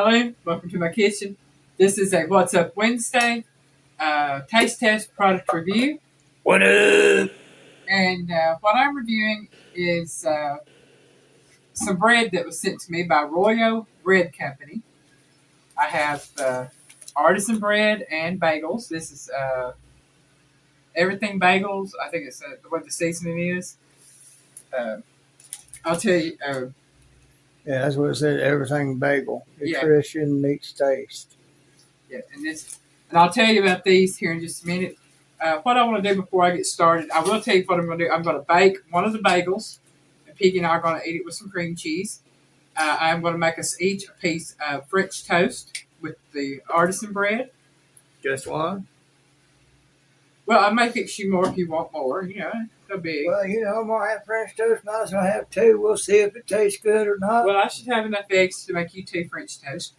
Alyne. Welcome to my kitchen. This is a What's Up Wednesday taste test product review. What up? And what I'm reviewing is some bread that was sent to me by ROYO Bread Company. I have Artisan bread and bagels. This is everything bagels. I think it's what the seasoning is. I'll tell you. Yeah, that's what it said. Everything bagel. Yeah. Nutrition meets taste. Yeah, and I'll tell you about these here in just a minute. What I want to do before I get started, I will tell you what I'm going to do. I'm going to bake one of the bagels, and Piggy and I are going to eat it with some cream cheese. I'm going to make us each a piece of French toast with the artisan bread. Just one? Well, I may fix you more if you want more. You know, so big. Well, I'm going to have French toast. Might as well have two. We'll see if it tastes good or not. Well, I should have enough eggs to make you 2 French toast.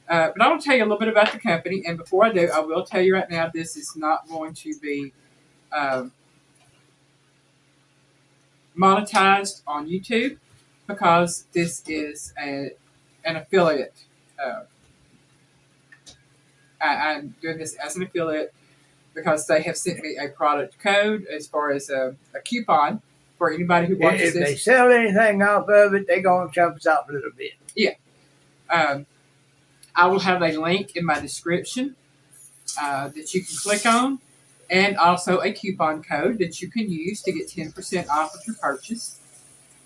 But I want to tell you a little bit about the company. And before I do, I will tell you right now, this is not going to be monetized on YouTube because this is an affiliate. I'm doing this as an affiliate because they have sent me a product code as far as a coupon for anybody who watches if this. If they sell anything off of it, they're going to chop us off a little bit. Yeah. I will have a link in my description that you can click on, and also a coupon code that you can use to get 10% off of your purchase.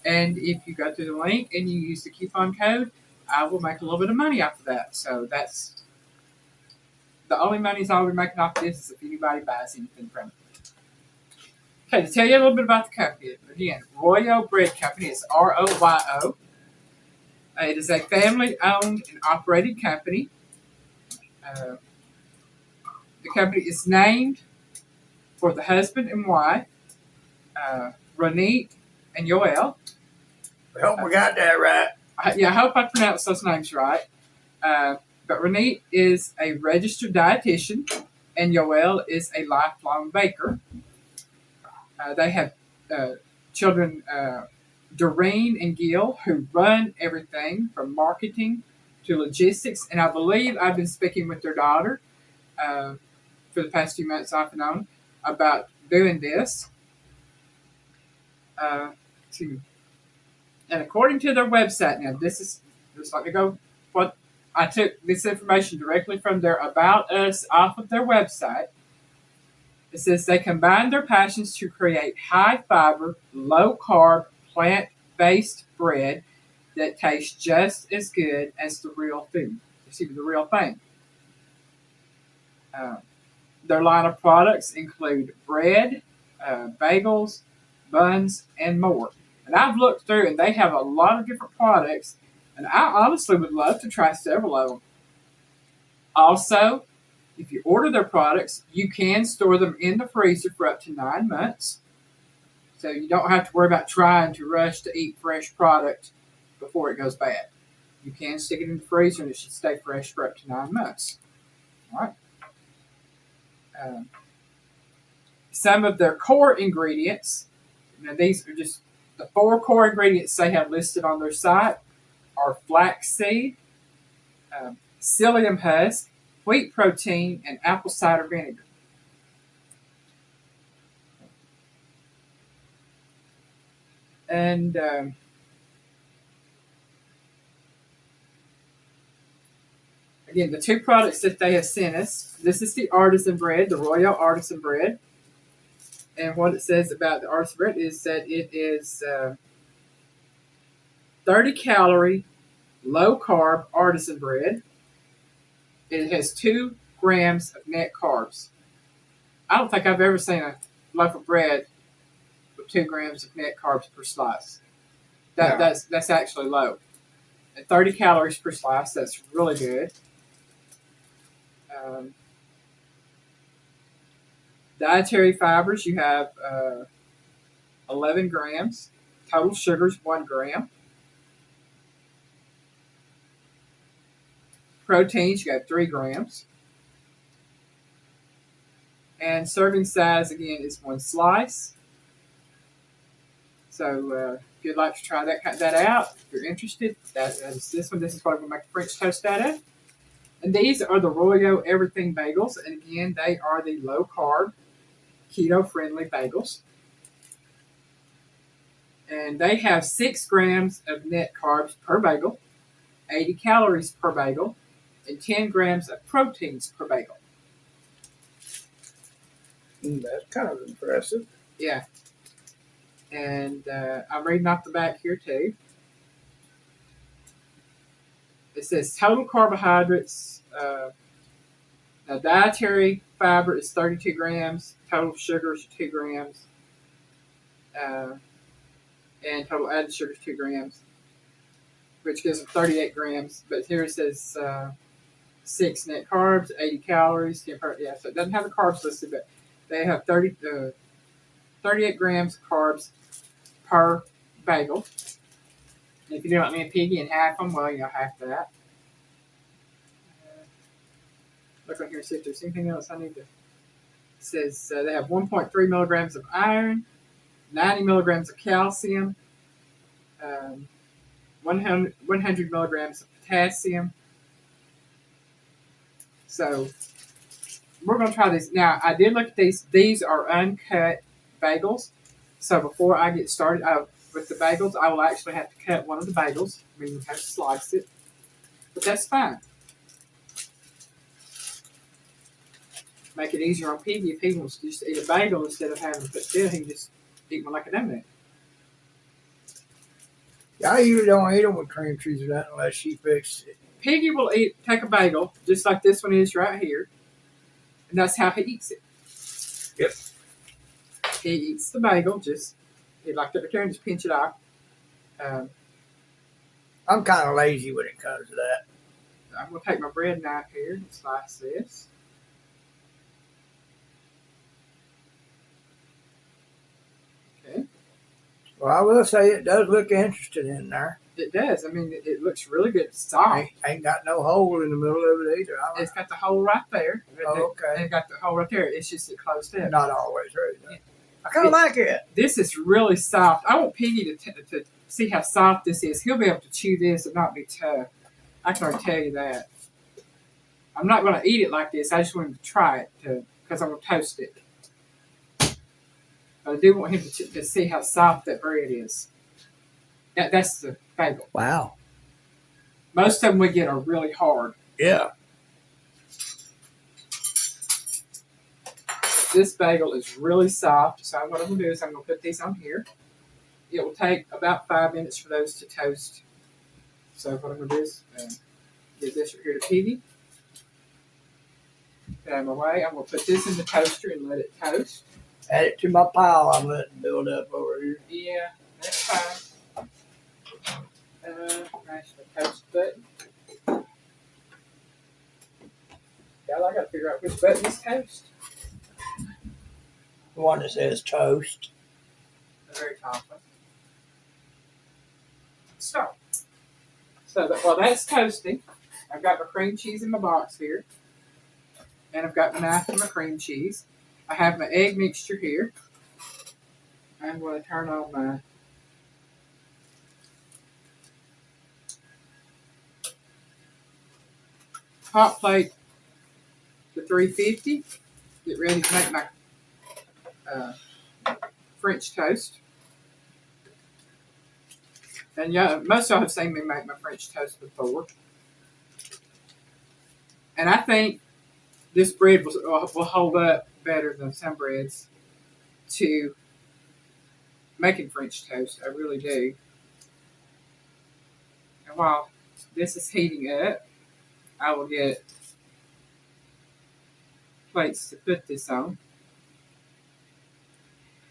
And if you go through the link and you use the coupon code, I will make a little bit of money off of that. So that's the only money I'll be making off this is if anybody buys anything from it. Okay, to tell you a little bit about the company, again, ROYO Bread Company is ROYO. It is a family-owned and operated company. The company is named for the husband and wife, Ronit and Yoel. I hope we got that right. I hope I pronounced those names right. But Ronit is a registered dietitian, and Yoel is a lifelong baker. They have children, Doreen and Gil, who run everything from marketing to logistics. And I believe I've been speaking with their daughter for the past few months off and on about doing this. And according to their website, now this is just let me go. What I took this information directly from their About Us off of their website. It says they combine their passions to create high fiber, low carb, plant-based bread that tastes just as good as the real food. Excuse me, the real thing. Their line of products include bread, bagels, buns, and more. And I've looked through, and they have a lot of different products, and I honestly would love to try several of them. Also, if you order their products, you can store them in the freezer for up to 9 months. So you don't have to worry about trying to rush to eat fresh product before it goes bad. You can stick it in the freezer and it should stay fresh for up to 9 months. All right. Some of their core ingredients, now these are just the 4 core ingredients they have listed on their site, are flaxseed, psyllium husk, wheat protein, and apple cider vinegar. And again, the 2 products that they have sent us, this is the artisan bread, the ROYO artisan bread. And what it says about the artisan bread is that it is 30 calorie, low carb artisan bread. It has 2 grams of net carbs. I don't think I've ever seen a loaf of bread with 2 grams of net carbs per slice. That's actually low. At 30 calories per slice, that's really good. Dietary fibers, you have 11 grams. Total sugars, 1 gram. Proteins, you have 3 grams. And serving size, again, is 1 slice. So if you'd like to try that out, if you're interested, that is this one. This is what I'm going to make French toast out of. And these are the ROYO Everything Bagels. And again, they are the low-carb, keto-friendly bagels. And they have 6 grams of net carbs per bagel, 80 calories per bagel, and 10 grams of proteins per bagel. That's kind of impressive. Yeah. And I'm reading off the back here too. It says total carbohydrates, now dietary fiber is 32 grams, total sugars 2 grams, and total added sugar is 2 grams, which gives them 38 grams. But here it says 6 net carbs, 80 calories. Yeah, so it doesn't have the carbs listed, but they have 38 grams of carbs per bagel. And if you do like me and Piggy and half them, well, you'll half that. Look on here and see if there's anything else I need to. It says they have 1.3 milligrams of iron, 90 milligrams of calcium, 100 milligrams of potassium. So we're going to try these. Now, I did look at these. These are uncut bagels. So before I get started with the bagels, I will actually have to cut one of the bagels. I mean, you have to slice it. But that's fine. Make it easier on Piggy. If he wants to just eat a bagel instead of having to put still, he can just eat one like a donut. I usually don't eat them with cream cheese or that unless she fixes it. Piggy will take a bagel, just like this one is right here. And that's how he eats it. Yep. He eats the bagel, he like to and just pinch it off. I'm kind of lazy when it comes to that. I'm going to take my bread knife here and slice this. Okay. Well, I will say it does look interesting in there. It does. I mean, it looks really good. It's soft. Ain't got no hole in the middle of it either. It's got the hole right there. Oh, okay. And it got the hole right there. It's just it closed up. Not always right. Yeah. I kind of like it. This is really soft. I want Piggy to see how soft this is. He'll be able to chew this and not be tough. I can already tell you that. I'm not going to eat it like this. I just want him to try it because I'm going to toast it. But I do want him to see how soft that bread is. That's the bagel. Wow. Most of them we get are really hard. Yeah. This bagel is really soft. So what I'm going to do is I'm going to put these on here. It will take about 5 minutes for those to toast. So what I'm going to do is give this right here to Piggy. Put it out of my way. I'm going to put this in the toaster and let it toast. Add it to my pile I'm letting build up over here. Yeah, that's fine. Mash the toast button. Y'all, I got to figure out which button is toast. The one that says toast. The very top one. So while that's toasting, I've got my cream cheese in my box here. And I've got my knife and my cream cheese. I have my egg mixture here. I'm going to turn on my hot plate to 350. Get ready to make my French toast. And yeah, most of y'all have seen me make my French toast before. And I think this bread will hold up better than some breads to making French toast. I really do. And while this is heating up, I will get plates to put this on.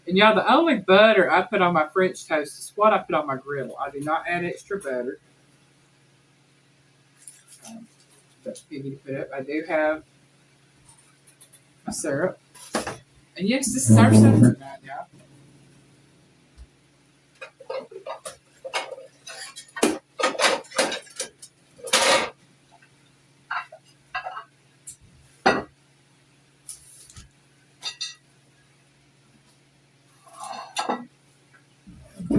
And y'all, the only butter I put on my French toast is what I put on my griddle. I do not add extra butter. That's Piggy to put up. I do have my syrup. And yes, this is our syrup night, y'all.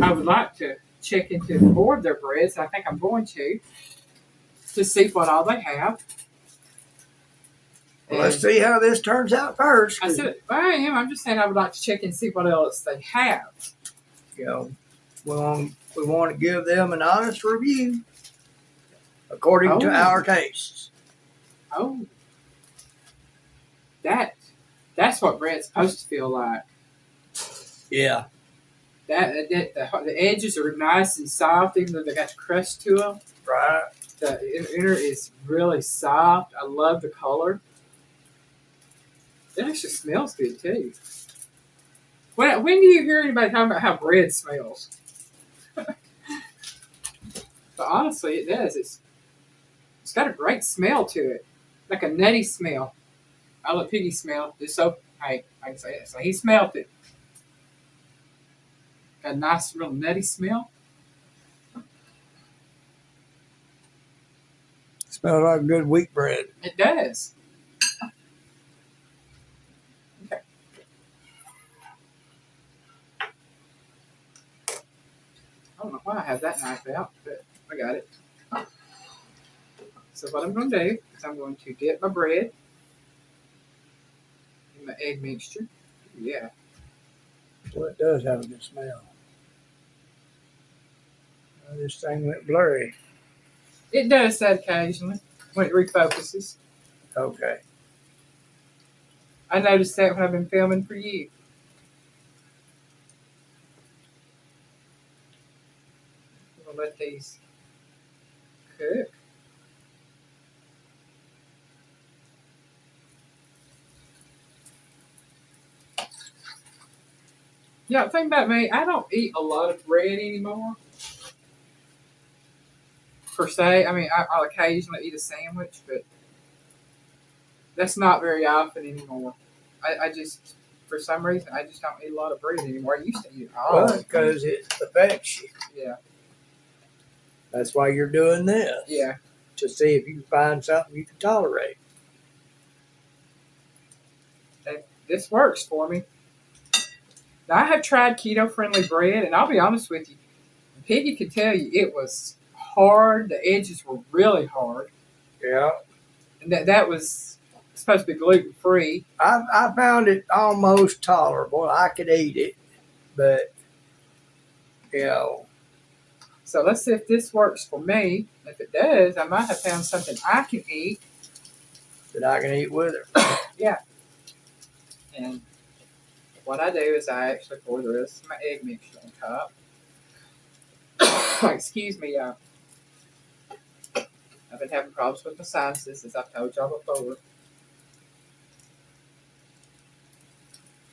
I would like to check into more of their breads. I think I'm going to see what all they have. Well, let's see how this turns out first. I said, well, I am. I'm just saying I would like to check and see what else they have. You know, we want to give them an honest review according to our tastes. Oh, that's what bread's supposed to feel like. Yeah. The edges are nice and soft, even though they got the crust to them. Right. The inner is really soft. I love the color. It actually smells good too. When do you hear anybody talking about how bread smells? But honestly, it does. It's got a great smell to it, like a nutty smell. I let Piggy smell just so I can say it. So he smelled it. Got a nice, real nutty smell. Smells like good wheat bread. It does. Okay. I don't know why I have that knife out, but I got it. So what I'm going to do is I'm going to dip my bread in my egg mixture. Yeah. Well, it does have a good smell. This thing went blurry. It does that occasionally when it refocuses. Okay. I noticed that when I've been filming for you. I'm going to let these cook. Yeah, the thing about me, I don't eat a lot of bread anymore. Per se. I mean, I'll occasionally eat a sandwich, but that's not very often anymore. I just, for some reason, I just don't eat a lot of bread anymore. I used to eat it all. Well, because it affects you. Yeah. That's why you're doing this. Yeah. To see if you can find something you can tolerate. This works for me. Now, I have tried keto-friendly bread, and I'll be honest with you, Piggy could tell you it was hard. The edges were really hard. Yeah. And that was supposed to be gluten-free. I found it almost tolerable. I could eat it, but, you know. So let's see if this works for me. If it does, I might have found something I can eat. That I can eat with her. Yeah. And what I do is I actually pour the rest of my egg mixture on top. Excuse me, y'all. I've been having problems with my sinuses, as I've told y'all before.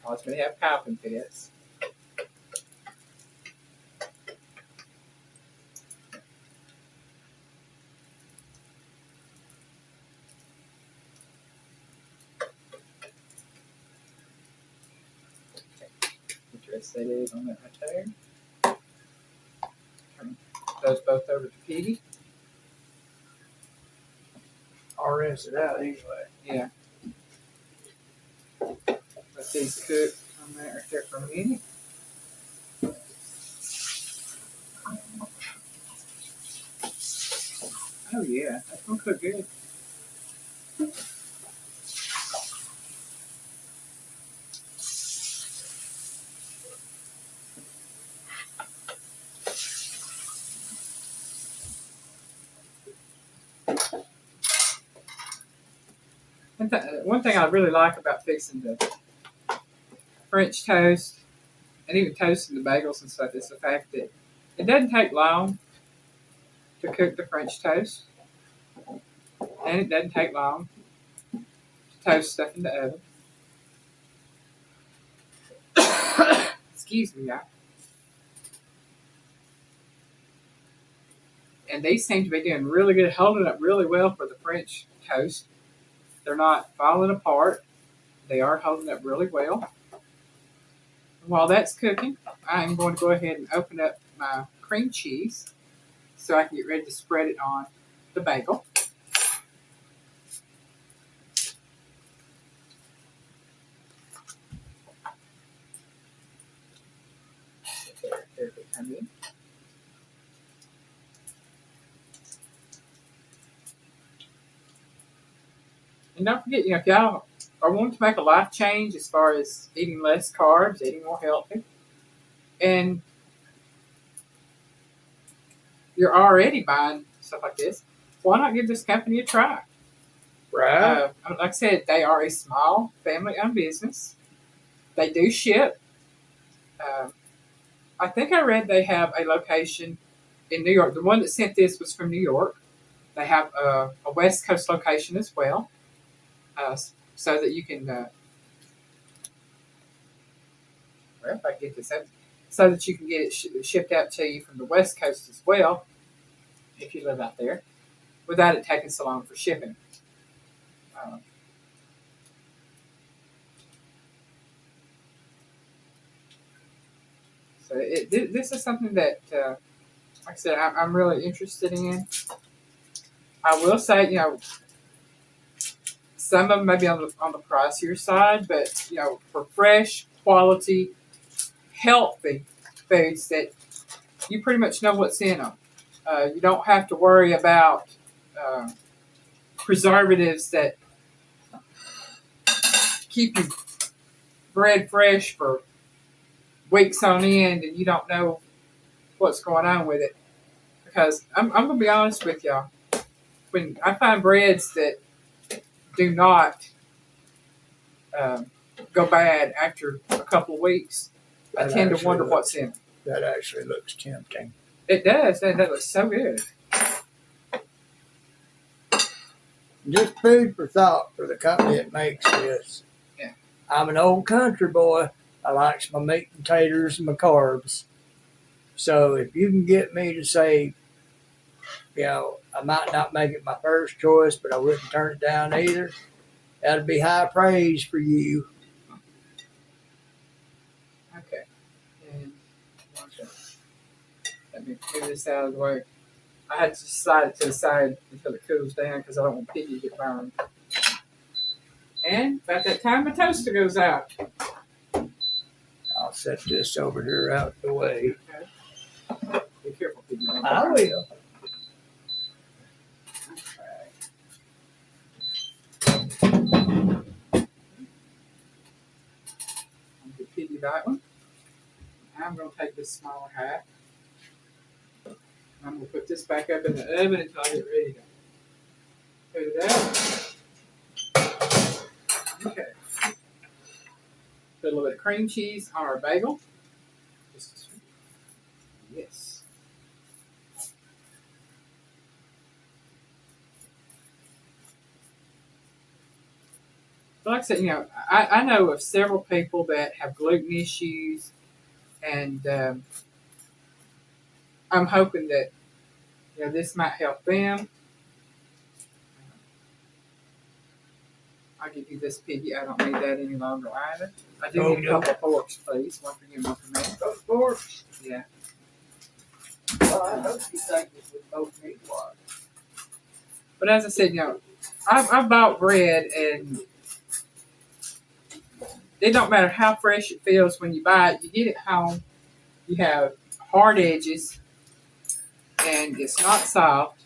Caused me to have coughing fits. Dress that egg on that right there. Turn those both over to Piggy. I'll rinse it out anyway. Yeah. Let these cook on that right there for a minute. Oh yeah, that's gonna cook good. One thing I really like about fixing the French toast and even toasting the bagels and stuff is the fact that it doesn't take long to cook the French toast, and it doesn't take long to toast stuff in the oven. Excuse me, y'all. And these seem to be doing really good, holding up really well for the French toast. They're not falling apart. They are holding up really well. While that's cooking, I'm going to go ahead and open up my cream cheese so I can get ready to spread it on the bagel. There it come in. And don't forget, if y'all are wanting to make a life change as far as eating less carbs, eating more healthy, and you're already buying stuff like this, why not give this company a try? Right. Like I said, they are a small family-owned business. They do ship. I think I read they have a location in New York. The one that sent this was from New York. They have a West Coast location as well, so that you can, well, if I get this up, so that you can get it shipped out to you from the West Coast as well, if you live out there, without it taking so long for shipping. So this is something that, like I said, I'm really interested in. I will say, some of them may be on the pricier side, but for fresh, quality, healthy foods that you pretty much know what's in them. You don't have to worry about preservatives that keep your bread fresh for weeks on end, and you don't know what's going on with it. Because I'm going to be honest with y'all, when I find breads that do not go bad after a couple of weeks, I tend to wonder what's in it. That actually looks tempting. It does. That looks so good. Just food for thought for the company that makes this. Yeah. I'm an old country boy. I likes my meat and taters and my carbs. So if you can get me to say, I might not make it my first choice, but I wouldn't turn it down either, that'd be high praise for you. Okay. And let me clear this out of the way. I had to slide it to the side until it cools down because I don't want piggy to get burned. And about that time, my toaster goes out. I'll set this over here out the way. Okay. Be careful, piggy. I will. I'm going to piggy that one. I'm going to take this smaller half. I'm going to put this back up in the oven until I get ready to put it out. Okay. Put a little bit of cream cheese on our bagel. Yes. But like I said, I know of several people that have gluten issues, and I'm hoping that this might help them. I'll give you this piggy. I don't need that any longer either. I do need a couple of forks, please. One for you, one for me. Those forks? Yeah. Well, I hope you think this would both need water. But as I said, I bought bread, and it don't matter how fresh it feels when you buy it. You get it home, you have hard edges, and it's not soft.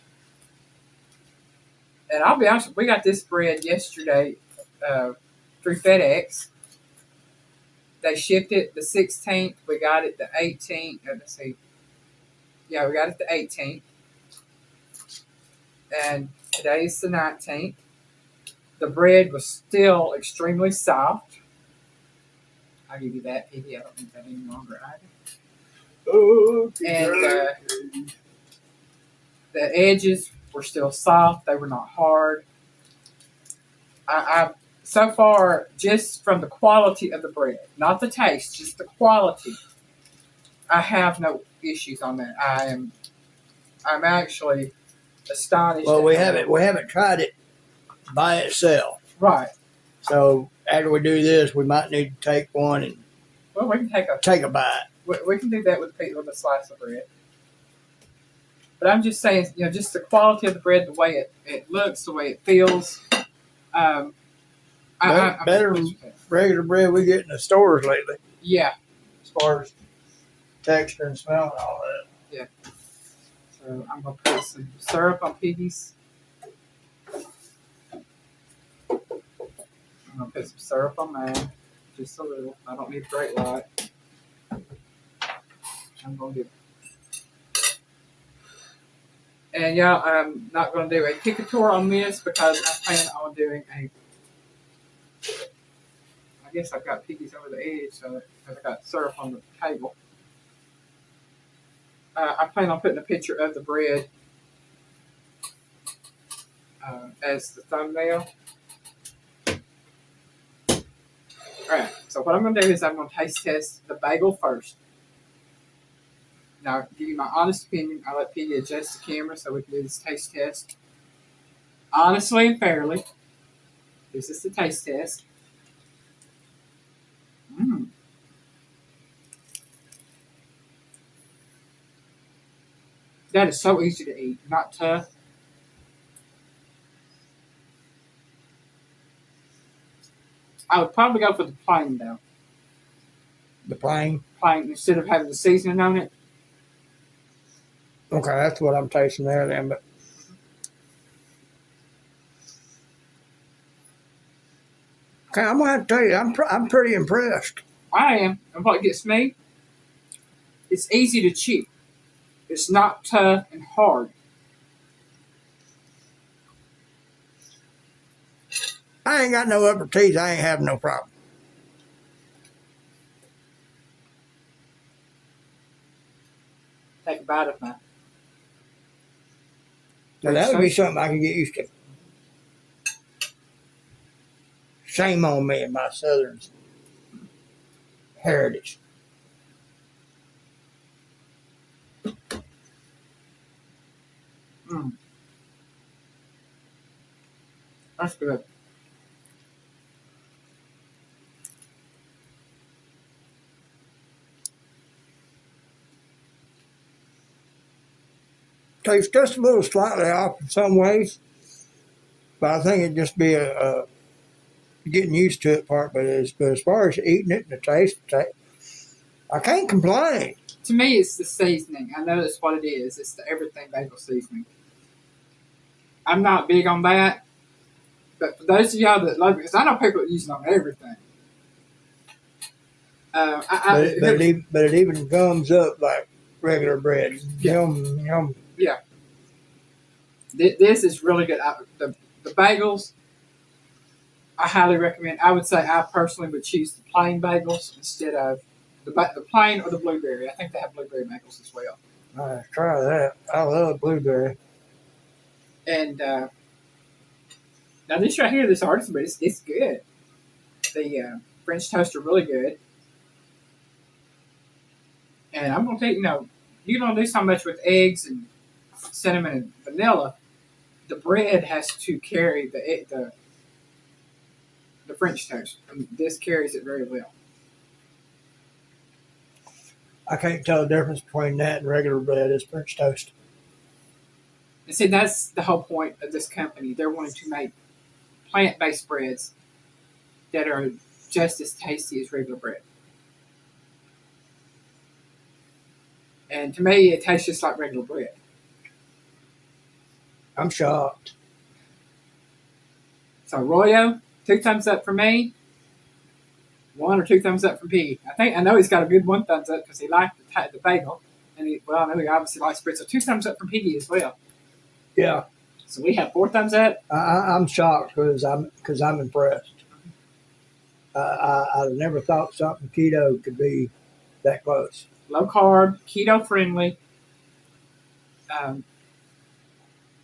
And I'll be honest, we got this bread yesterday through FedEx. They shipped it the 16th. We got it the 18th. Let's see. Yeah, we got it the 18th. And today's the 19th. The bread was still extremely soft. I'll give you that, Piggy. I don't need that any longer either. And the edges were still soft. They were not hard. I so far, just from the quality of the bread, not the taste, just the quality, I have no issues on that. I'm actually astonished. Well, we haven't tried it by itself. Right. So after we do this, we might need to take one and we can take a bite. We can do that with a slice of bread. But I'm just saying, just the quality of the bread, the way it looks, the way it feels. Better than regular bread we get in the stores lately. Yeah. As far as texture and smell and all that. Yeah. So I'm going to put some syrup on Piggy's. I'm going to put some syrup on mine. Just a little. I don't need a great lot. I'm going to do. And y'all, I'm not going to do a picator on this because I plan on doing a. I guess I've got piggies over the edge, so I've got syrup on the table. I plan on putting a picture of the bread as the thumbnail. Alright, so what I'm going to do is I'm going to taste test the bagel first. Now, I'll give you my honest opinion. I'll let Piggy adjust the camera so we can do this taste test. Honestly and fairly, this is the taste test. That is so easy to eat, not tough. I would probably go for the plain though. The plain. Plain instead of having the seasoning on it. Okay, that's what I'm tasting there then. But okay, I'm gonna have to tell you, I'm pretty impressed. I am. And what gets me, it's easy to chew. It's not tough and hard. I ain't got no upper teeth. I ain't having no problem. Take a bite of mine. Now, that would be something I can get used to. Shame on me and my Southern heritage. That's good. Tastes just a little slightly off in some ways, but I think it'd just be a getting used to it part. But as far as eating it and the taste, I can't complain. To me, it's the seasoning. I know that's what it is. It's the everything bagel seasoning. I'm not big on that, but for those of y'all that love it, because I know people use it on everything. But it even gums up like regular bread. Yeah. Yum. Yeah. This is really good. The bagels, I highly recommend. I would say I personally would choose the plain bagels instead of the plain or the blueberry. I think they have blueberry bagels as well. Try that. I love blueberry. And now this right here, this Artisan bread, it's good. The French toast are really good. And I'm going to take, you don't do so much with eggs and cinnamon and vanilla. The bread has to carry the French toast. And this carries it very well. I can't tell the difference between that and regular bread as French toast. And see, that's the whole point of this company. They're wanting to make plant-based breads that are just as tasty as regular bread. And to me, it tastes just like regular bread. I'm shocked. So ROYO, 2 thumbs up for me. 1 or 2 thumbs up from Piggy. I know he's got a good 1 thumbs up because he liked the bagel. And I know he obviously likes bread. So 2 thumbs up from Piggy as well. Yeah. So we have 4 thumbs up. I'm shocked because I'm impressed. I never thought something keto could be that close. Low carb, keto friendly.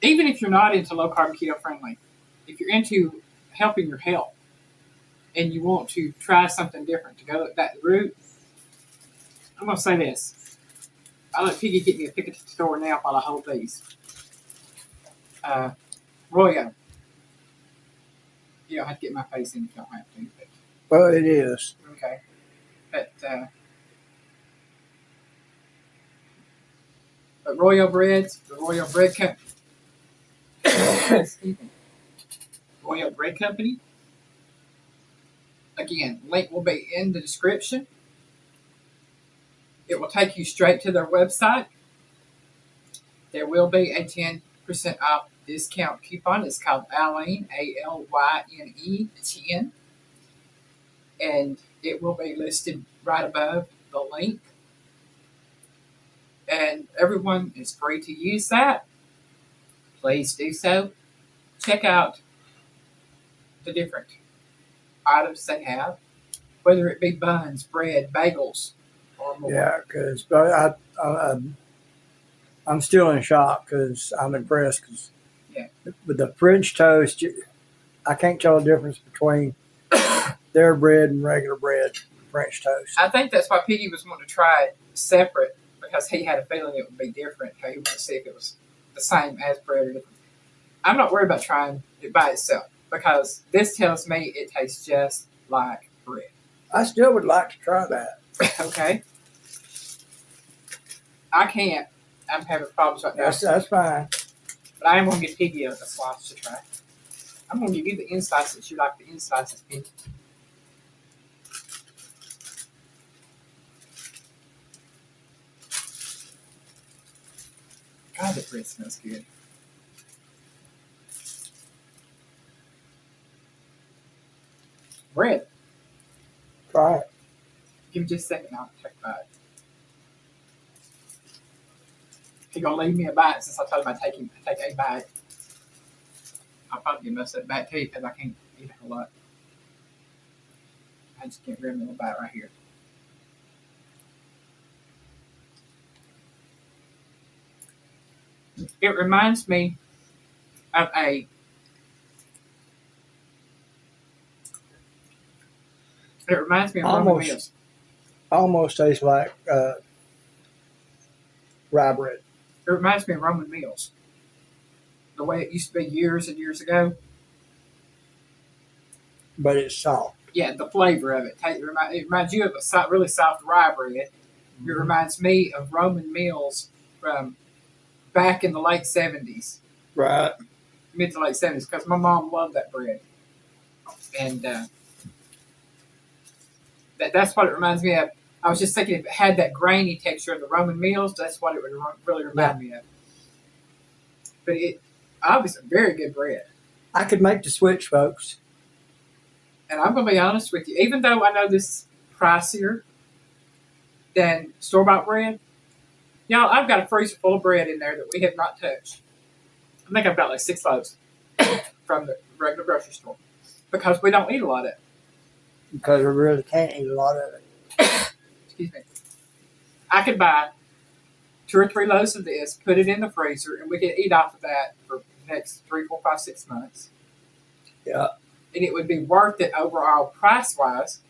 Even if you're not into low carb, keto friendly, if you're into helping your health and you want to try something different to go that route, I'm going to say this. I'll let Piggy get me a pick at the store now while I hold these. ROYO. You don't have to get my face in if you don't have to. Well, it is. Okay. But ROYO breads, the ROYO bread company. Excuse me. ROYO bread company. Again, link will be in the description. It will take you straight to their website. There will be a 10% off discount coupon. It's called Alyne, ALYNE 10. and it will be listed right above the link. And everyone is free to use that. Please do so. Check out the different items they have, whether it be buns, bread, bagels, or more. Yeah, because I'm still in shock because I'm impressed. Because Yeah. with the French toast, I can't tell the difference between their bread and regular bread, French toast. I think that's why Piggy was wanting to try it separate, because he had a feeling it would be different. He wanted to see if it was the same as bread or different. I'm not worried about trying it by itself, because this tells me it tastes just like bread. I still would like to try that. Okay? I can't. I'm having problems right now. That's fine. But I am going to give Piggy a slice to try. I'm going to give you the inside since you like the inside, Piggy. God, the bread smells good. Bread. Try it. Give me just a second. I'll take a bite. He's going to leave me a bite since I told him I'd take a bite. I'll probably give most of it back to you because I can't eat a whole lot. I just can't grab me a little bite right here. It reminds me of a Roman meals. Almost tastes like rye bread. It reminds me of Roman meals. The way it used to be years and years ago. But it's soft. Yeah, the flavor of it. It reminds you of a really soft rye bread. Mm-hmm. It reminds me of Roman meals from back in the late 70s. Right. Mid to late 70s, because my mom loved that bread. And that's what it reminds me of. I was just thinking if it had that grainy texture of the Roman meals, that's what it would really remind me of. But it obviously very good bread. I could make the switch, folks. And I'm going to be honest with you, even though I know this is pricier than store-bought bread, y'all, I've got a freezer full of bread in there that we have not touched. I think I've got like 6 loaves from the regular grocery store because we don't eat a lot of it. Because we really can't eat a lot of it. Excuse me. I could buy 2 or 3 loaves of this, put it in the freezer, and we could eat off of that for the next 3, 4, 5, 6 months. Yeah. And it would be worth it overall price-wise.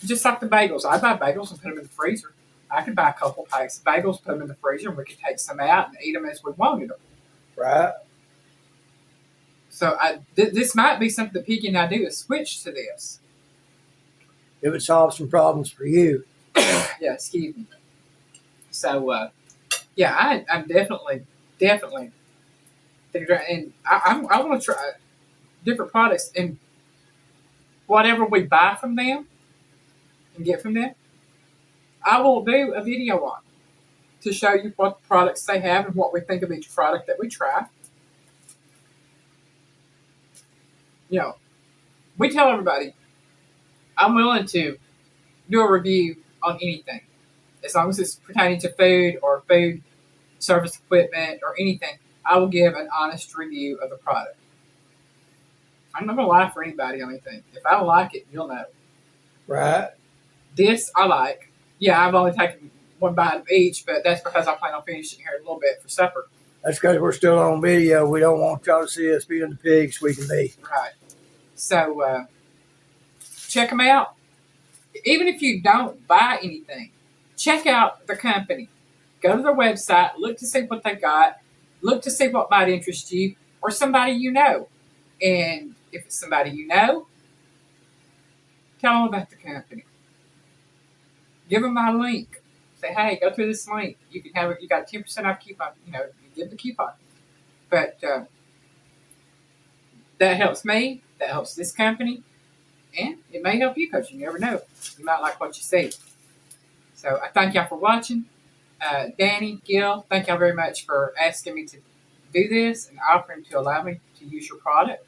Just like the bagels. I buy bagels and put them in the freezer. I could buy a couple packs of bagels, put them in the freezer, and we could take some out and eat them as we wanted them. Right. So this might be something that Piggy and I do is switch to this. It would solve some problems for you. Yeah, excuse me. So, yeah, I'm definitely thinking, and I want to try different products, and whatever we buy from them and get from them, I will do a video on to show you what products they have and what we think of each product that we try. You know, we tell everybody, I'm willing to do a review on anything, as long as it's pertaining to food or food service equipment or anything. I will give an honest review of the product. I'm not going to lie for anybody on anything. If I don't like it, you'll know. Right. This I like. Yeah, I've only taken 1 bite of each, but that's because I plan on finishing here in a little bit for supper. That's because we're still on video. We don't want y'all to see us being the pigs we can be. Right. So, check them out. Even if you don't buy anything, check out the company. Go to their website, look to see what they got, look to see what might interest you or somebody you know. And if it's somebody you know, tell them about the company. Give them my link. Say, hey, go through this link. You can have it. You got 10% off coupon. You know, you give the coupon. But that helps me. That helps this company. And it may help you because you never know. You might like what you see. So I thank y'all for watching. Danny, Gil, thank y'all very much for asking me to do this and offering to allow me to use your product.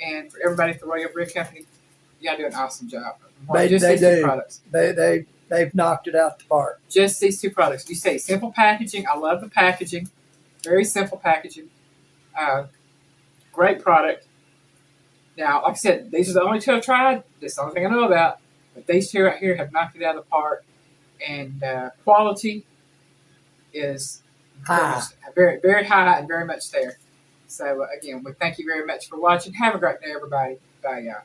And for everybody at the ROYO Brick Company, y'all do an awesome job. They Just these do. two products. They've knocked it out the park. Just these two products. You say simple packaging. I love the packaging. Very simple packaging. Great product. Now, like I said, these are the only two I've tried. This is the only thing I know about. But these two right here have knocked it out of the park. And quality is High. very, very high and very much there. So, again, we thank you very much for watching. Have a great day, everybody. Bye, y'all.